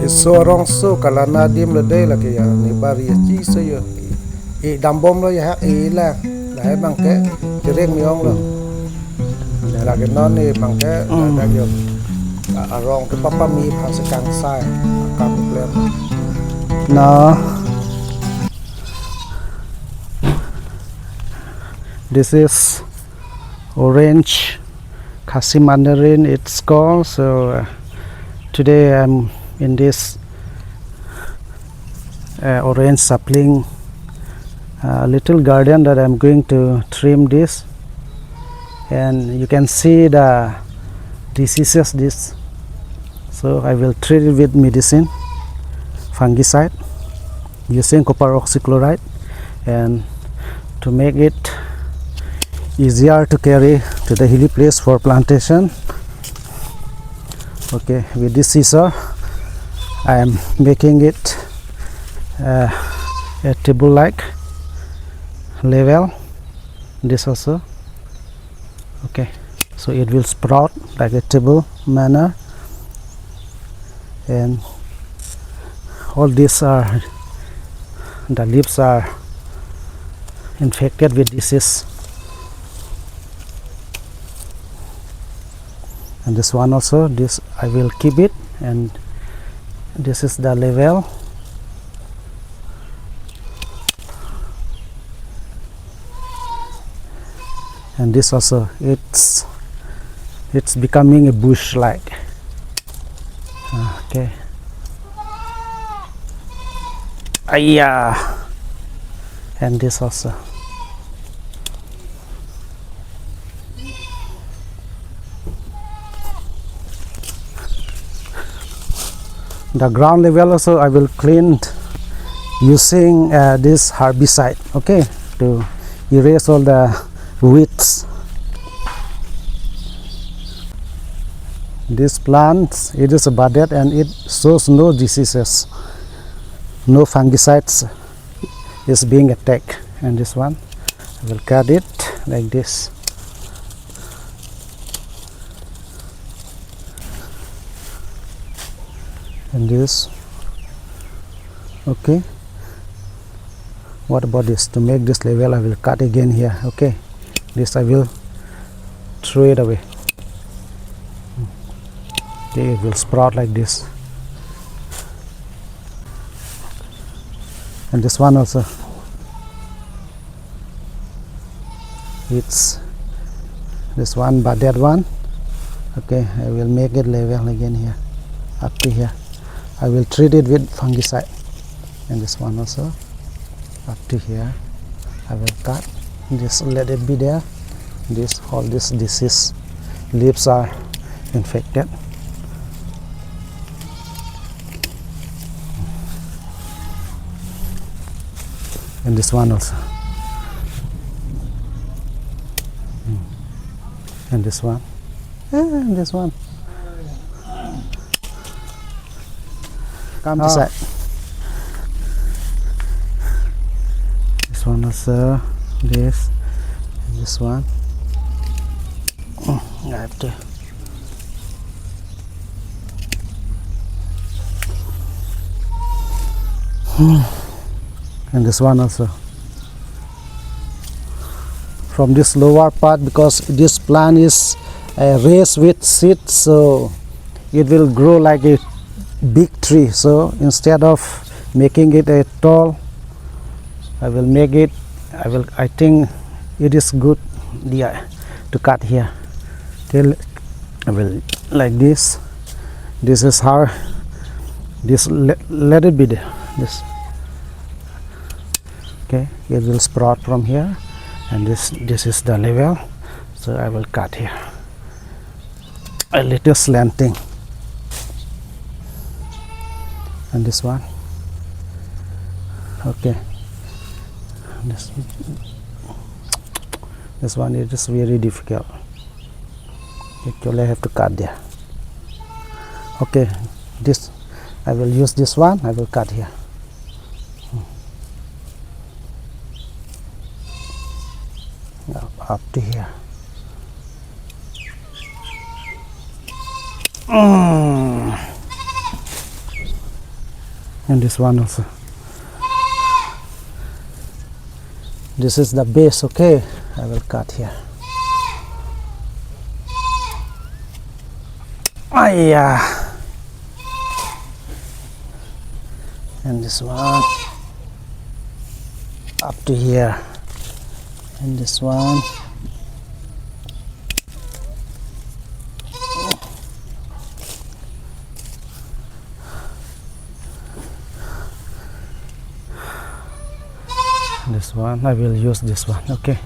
Sorong so kalana dim le dei la ke ya ni bari chi so yo e dam bom lo ya e la hai bang ke reng miong lo la ke non ni bang ke da yo arong ke papa mi phang se kang sai kam plan no. This is orange Kasi mandarin it's called. So today I'm in this orange sapling little garden that I'm going to trim this, and you can see the diseases this. So I will treat it with medicine, fungicide, using copper oxychloride, and to make it easier to carry to the hilly place for plantation. Okay, with this scissor I am making it a table like level, this also. Okay, so it will sprout like a table manner, and all these are the leaves are infected with disease, and this one also, this I will keep it, and this is the level. And this also, it's becoming a bush like. Okay, and this also. The ground level also I will clean using this herbicide, okay, to erase all the weeds. This plant, it is budded and it shows no diseases, no fungicides is being attacked. And this one I will cut it like this. And this, okay. What about this? To make this level I will cut again here. Okay, this I will throw it away. Okay, it will sprout like this. And this one also, it's this one budded one. Okay, I will make it level again here, up to here. I will treat it with fungicide. And this one also, up to here. I will cut this, let it be there. This, all this disease leaves are infected. And this one also. And this one. And this one. Come this side. This one also, this, and this one. I have to. And this one also. From this lower part, because this plant is raised with seeds, so it will grow like a big tree. So instead of making it a tall, I will make it, I think it is good, yeah, to cut here till I will like this. This is how this, let it be there, this. Okay, it will sprout from here, and this is the level. So I will cut here a little slanting. And this one, okay, this one, it is very difficult. Actually I have to cut there. Okay, this I will use this one, I will cut here. Up to here. And this one also. This is the base. Okay, I will cut here. Yeah. And this one up to here, and this one this one. I will use this one. Okay,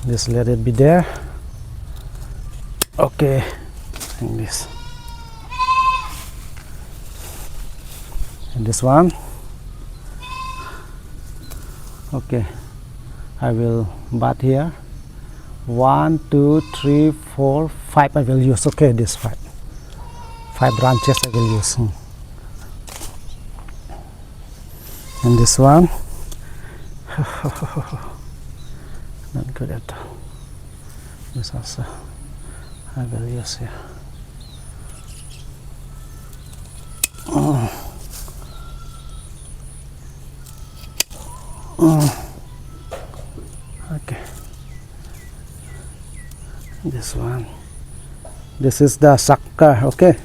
just let it be there. Okay, and this, and this one. Okay, I will butt here. 1 2 3 4 5 I will use. Okay, this five branches I will use. And this one not good at all. This also I will use here. Okay, this one, this is the sucker. Okay,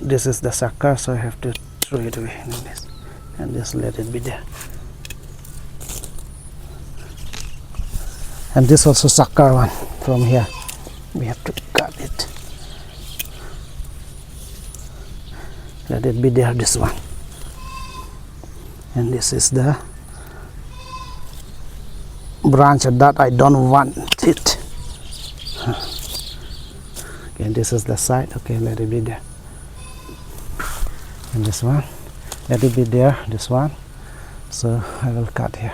this is the sucker, so I have to throw it away like this, and just let it be there. And this also sucker one from here, we have to cut it, let it be there, this one. And this is the branch that I don't want it. Okay, this is the side. Okay, let it be there. And this one, let it be there, this one. So I will cut here.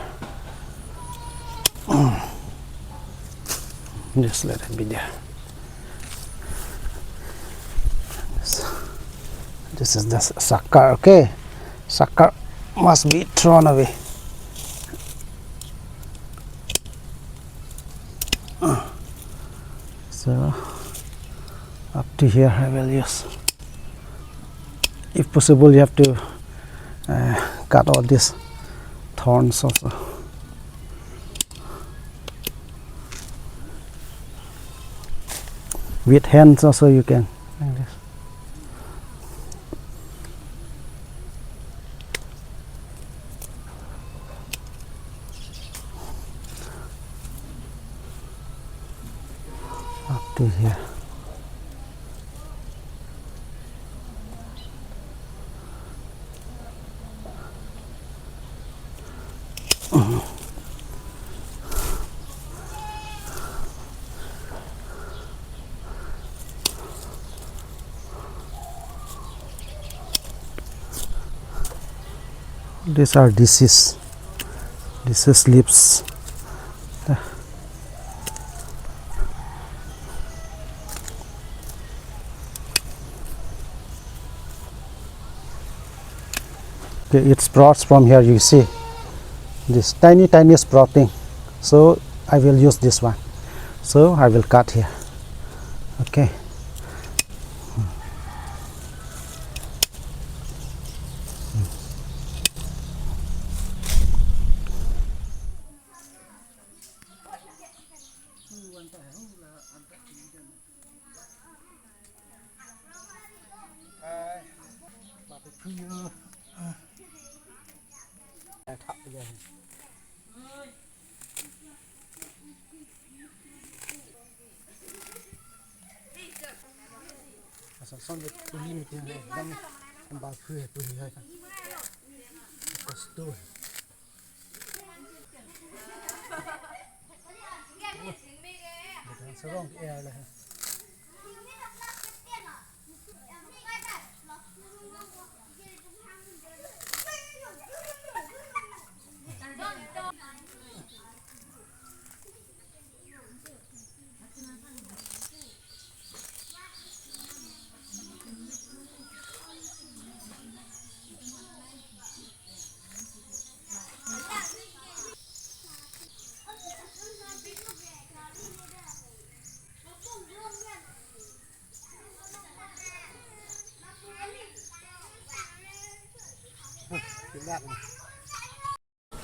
Just let it be there. This is the sucker. Okay, sucker must be thrown away. So up to here I will use. If possible, you have to cut all these thorns also. With hands also you can, like this. Up to here. These are disease leaves. Okay, it sprouts from here, you see this tiny sprouting, so I will use this one, so I will cut here. Okay,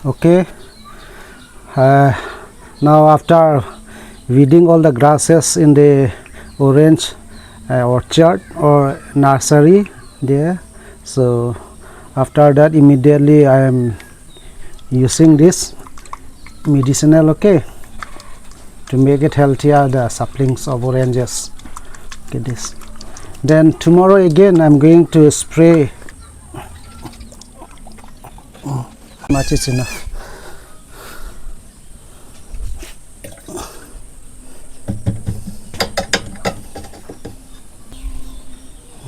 Okay, now after weeding all the grasses in the orange orchard or nursery there, so after that immediately I am using this medicinal, okay, to make it healthier, the saplings of oranges. Okay, this. Then tomorrow again I'm going to spray. Much is enough.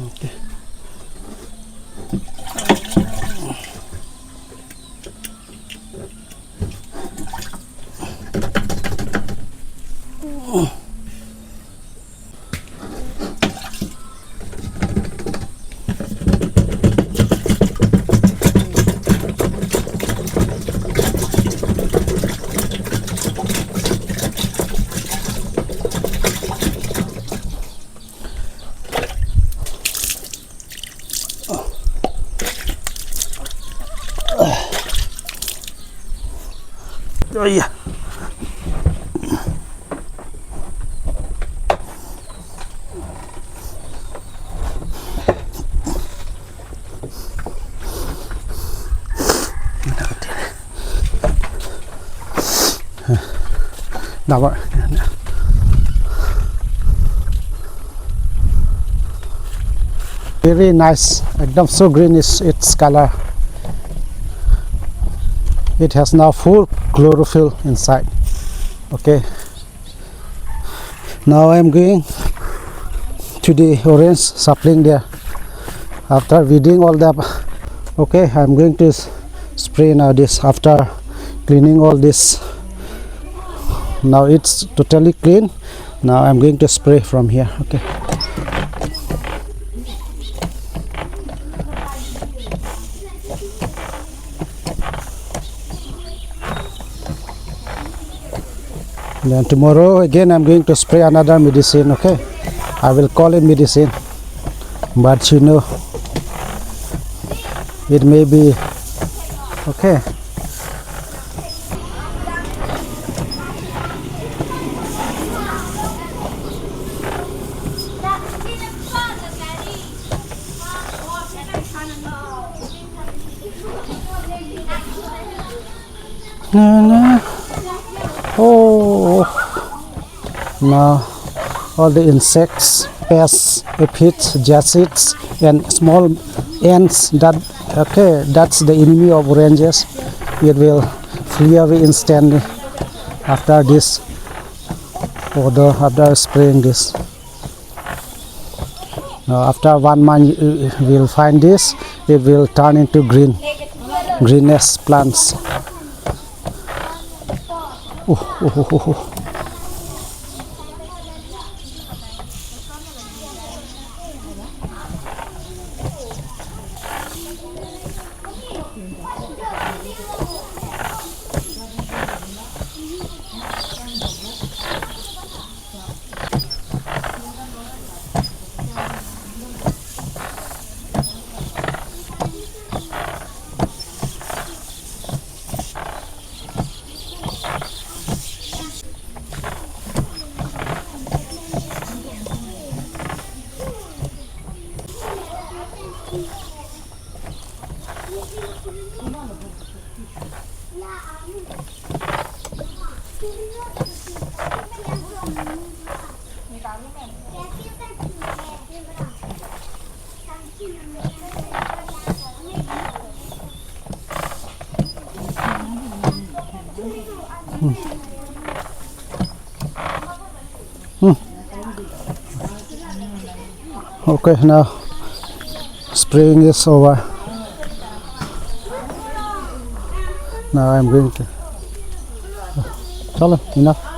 Okay. Oh yeah. Dapat. Very nice. Ekdam so green is its color. It has now full chlorophyll inside. Okay, now I am going to the orange sapling there. After weeding all the, okay, I am going to spray now this. After cleaning all this, now it's totally clean. Now I am going to spray from here. Okay. Then tomorrow again I'm going to spray another medicine, okay? I will call it medicine, but you know, it may be, okay? Oh, now all the insects, pests, aphids, jacids, and small ants, that, okay, that's the enemy of oranges. It will flee away instantly after this odor, after spraying this. Now after 1 month you will find this, it will turn into greenness plants. Oh. Okay, now spraying is over. Now I'm going to. Enough.